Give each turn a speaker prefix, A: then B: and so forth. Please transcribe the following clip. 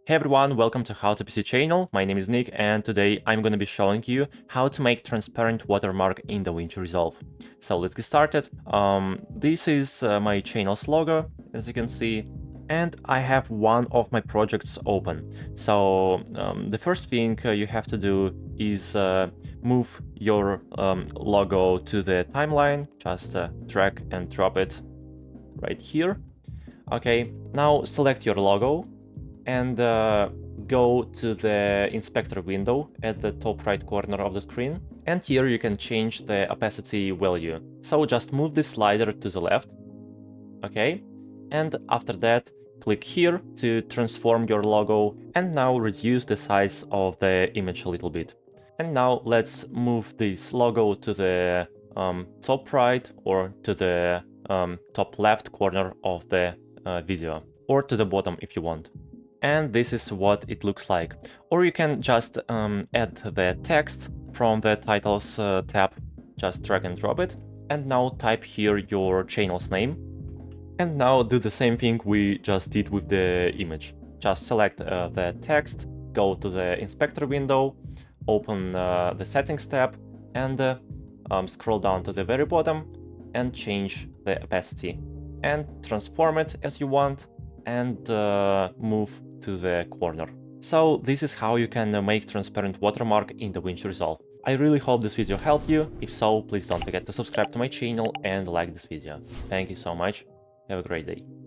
A: Hey everyone, welcome to How to PC channel. My name is Nick and today I'm going to be showing you how to make transparent watermark in Davinci Resolve. So let's get started. This is my channel's logo, as you can see, and I have one of my projects open. So the first thing you have to do is move your logo to the timeline. Just drag and drop it right here. Okay, now select your logo and go to the inspector window at the top right corner of the screen. And here you can change the opacity value. So just move this slider to the left. Okay. And after that, click here to transform your logo and now reduce the size of the image a little bit. And now let's move this logo to the top right or to the top left corner of the video, or to the bottom if you want. And this is what it looks like. Or you can just add the text from the titles tab, just drag and drop it, and now type here your channel's name. And now do the same thing we just did with the image. Just select the text, go to the inspector window, open the settings tab, and scroll down to the very bottom and change the opacity. And transform it as you want, and move to the corner. So this is how you can make transparent watermark in Davinci Resolve. I really hope this video helped you. If so, please don't forget to subscribe to my channel and like this video. Thank you so much. Have a great day.